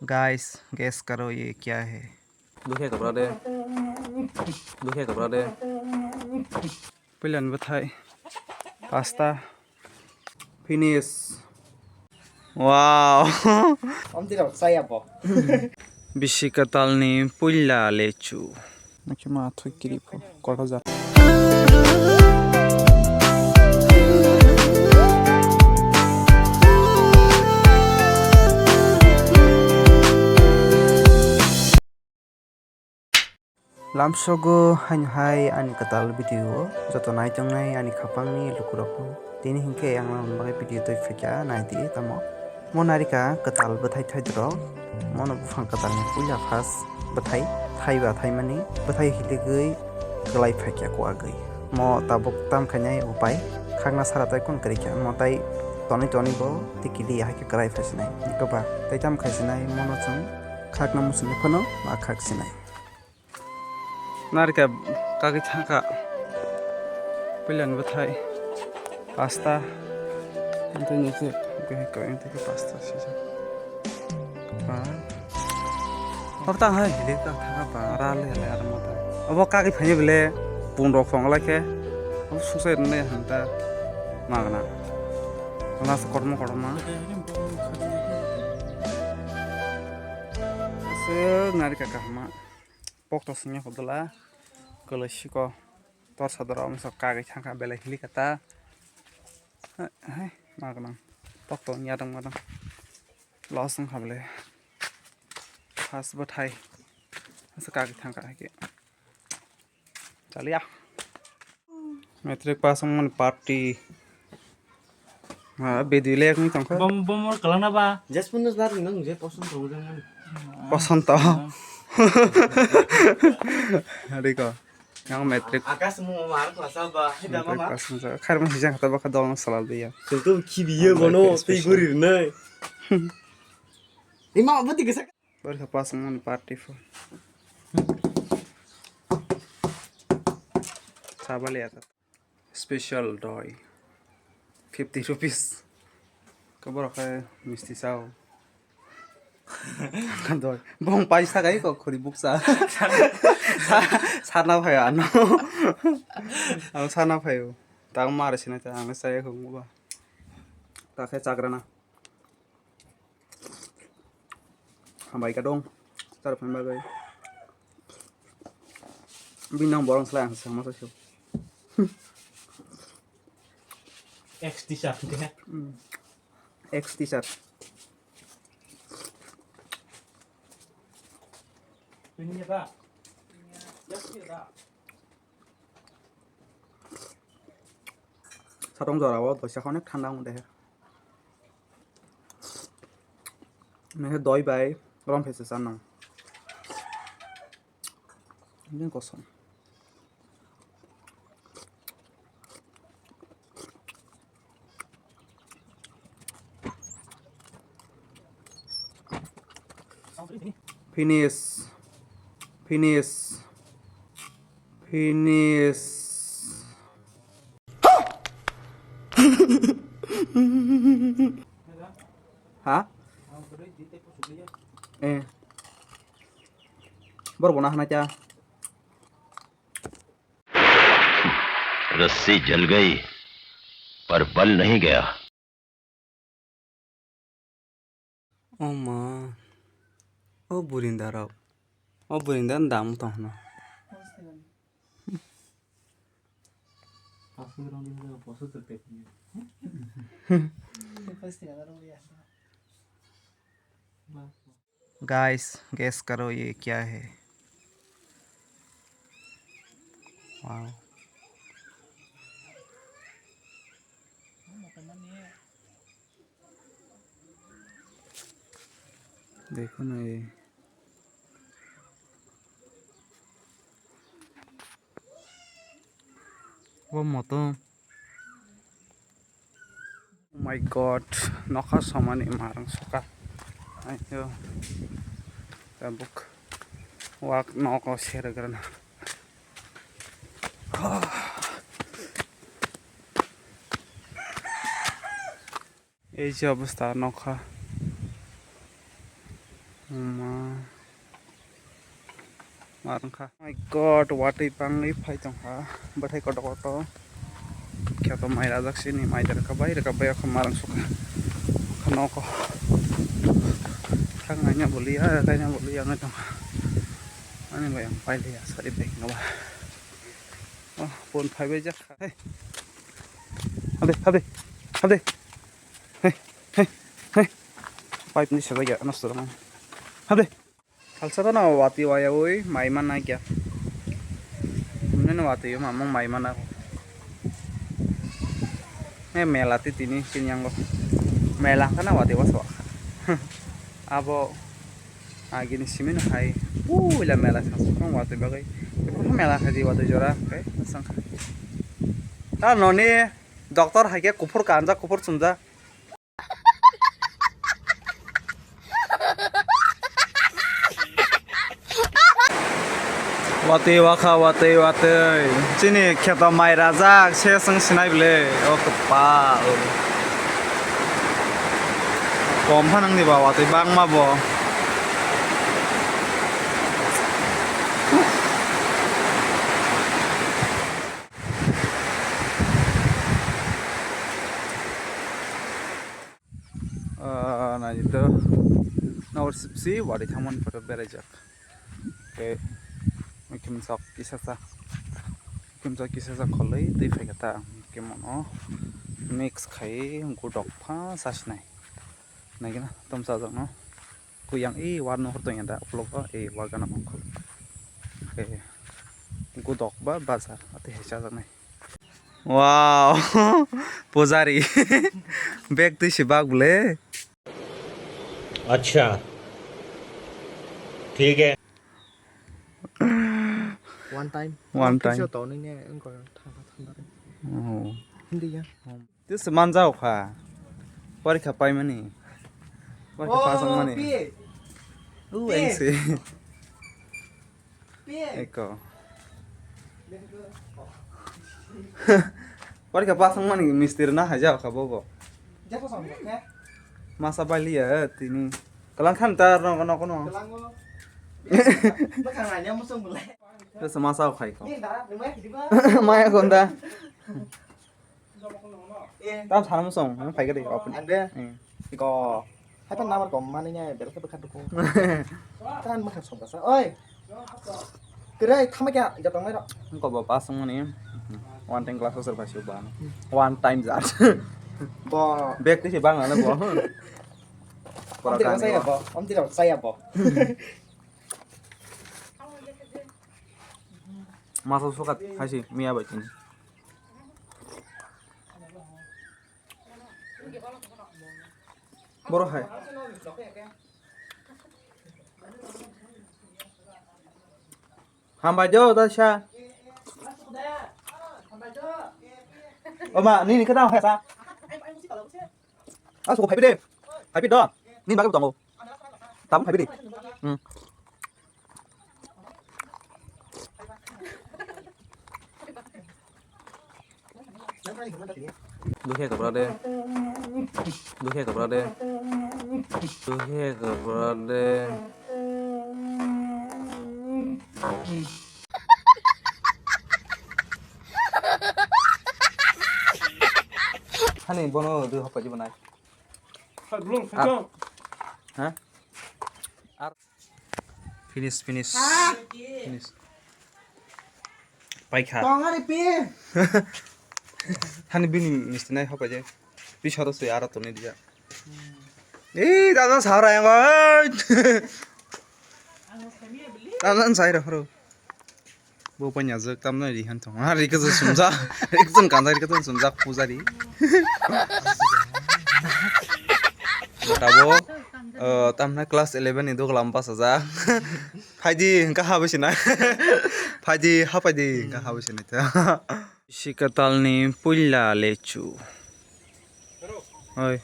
Guys guess करो ये क्या है। दुखे कपड़ा दे दुखे कपड़ा दे Pilihan bathai pasta finish. Wow. Om tidak saya apa? Bisi katalni pulla lechu. Macam apa kiri po? Korja. Lamsogo hai ani katal video joto nai tongnai ani khapangni lukurokno tini hingke yang lambai video toi fika naidi tamo monarika katal bathai thaidro mono bufang katal ni puya fas bathai thaiba thaimani bathai hiligui kelai fakya ko agui mo tabok tam khanyai upai khagna saratai kon karikya mo tai toni bo tikili ha ke krai fasinai nikoba tai tam khaisinai mono chung khagna musuni phono ma khaksinai Narika kaki thangka pilihan bathai pasta itu nyuci kau yang tiga pasta sih apa tang hai hilir ka thangka para le ada mata apa kaki phanye bele pundok phang la ke apa susai ne hanta magna ona korma se narika kahma pokto singnya khodola kolosiko tor sadara amsa kage thangka bela hili kata hai magna pokto nyadang madang losung khable pas bathai asa kage thangka ke chaliya metric pass wngmani party ha bedile ek ni tangka Bom kalana ba? Just punus bar nang je poson to jangan. पसंद तो देखो yang metrik Akas mau mar klasa ba? Hida mama. खैर में हिजा खता बखा दल सलाल दिया Tentu kibiye bono tei gurir nai. Ima buti gesak. बर पास मन पार्टी फो चावल आता स्पेशल डॉय 50 रुपीस कबर है मिस्टी Sao kan doi bong paisa kai ko khori buksa sana phayo ano ang sana phayo tang mar sina ta ang sai ko ba ta khe chagrana hambai ka dong tar phan ba gai binang borong slang sang ma so X t-shirt ke. X t-shirt Ini ba? Ya kira. sarong jorawo dosa অনেক ঠান্ডা মধ্যে মেহে দই by গরম ফেসে চান না ini kosong finish hah baru bona hana cha रस्सी जल गई पर बल नहीं गया Oma oh burinda rao oh burinda ndam to hna guys guess करो ये क्या है वाओ देखो ना ये वो moto oh my god nokha samani marang suka ayo tabuk wak noko share karena এই যে অবস্থা নখা wngkha. My God, watui pangai phai tongha bathai koto kheto mai rajak sini mai rakabai akha marang sukha khano ko thanganya bolia kaina bolia ngai tong ani bayang pai le sari bek ngaba oh pon phai be jak hey hade hey pipe ni saba ya nasto man hade kalsara na wati waya oi mai mana kya nene wati yo mamang mai mana melati tini kinyang ko melah kana wati waswa abo agini simin hai ila melah sang wati bagai melah haji wati jora kai sang ta noni doktor haike kupur kanja kupur sumja wati wakha chini kheto mai rajak se sang sinai bele o kpa kom phanang ni ba wati bang ma bo na itu nomor 10 wadi thamon photo berajak ke kimsak kisasa kholai tui phekata kemono mix khai godok pha sasnai nagina tomsa jangno kuyang e warno horto yanda uploga e wagana mangkhol ke godok ba bazar ate hecha janai wow pujari bag tui sibak bole अच्छा ठीक है One time. One Tao nên nghe anh còn thằng oh Hindi nhá. this manjao kha parikha pai mani parikha pasang mani anh se eko parikha pasang mani mistir na haja kha bobo masa bali ya tini kalang khan tar no kono Nó thằng này nhá, mất sông một lẹ. this masa khai ko Đi đã, đừng mấy thì đi ba. maya konda tam salam song phai ka de open Anh đây. Có hai phần năm còn mà nha, để cái bức khăn của cô. Kan bức khăn sống cả sao? Ơi. Cái đây thăm cái giờ tao mấy đó. ko ba pasang mani one time class osar bhasyo ban one time zat Bò. bag ti bang na bo Ông tidak saya bò, ông tidak saya bò. masa sukat haji mia ba kini boro hai hamba jo ta sha oma ni cái nào hay sao số phải biết đi phải biết đó nhìn bác cái tổng bộ tắm phải biết đi Duhe keberade. Duhe keberade. Duhe keberade. Hani bono du apa je banai belum kacau hah finish finish paikha Còn ở đây pin. hani bini mistinai apa je pisaro se ara to ne dia eh dadan sara yang oi dadan sai ro bo panya jek tam nai ri han thong ha ri ka ju sumja ekjon kanjai ri ka ju sumja pujari tabo tamna class 11 ni do lampa saja phaidi ka habisina phaidi hapaidi ka habisina ta shikatalni pulla lechu oi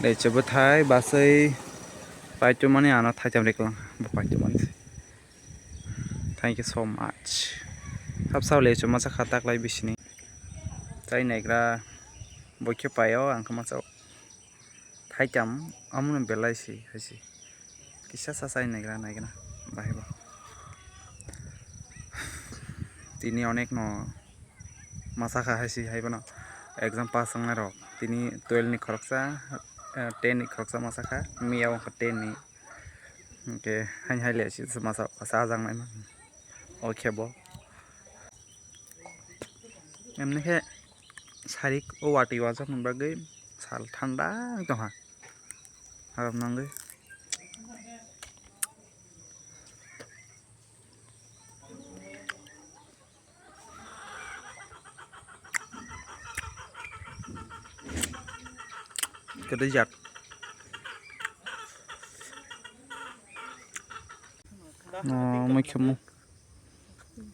lechu bathai basai paitu mani ana thaitam reklang paitu mani thank you so much Thap sao lechu masa khatak lai bisini chai negra boi ke payo ang kama chau thai cham amune belai si haisi kisa sasai nagra naigna bahaiba tini onek no masakha haisi haibano exam pass sangnai rok tini 12 ni khoroksa 10 ni khoroksa masakha miyao 10 ni ke hain haile si masa sa jang nai ma okhebo emne ke sarik o wati wajak bagai sal thanda toha haram nangai kedejak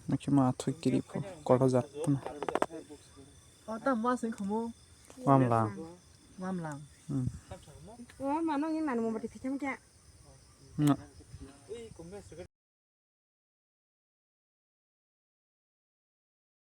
mukhmu athoi kiri pho kodojak pun tam wa sing khomo mamla ngam lang mà nó như mà một bịch thịt chấm chạ.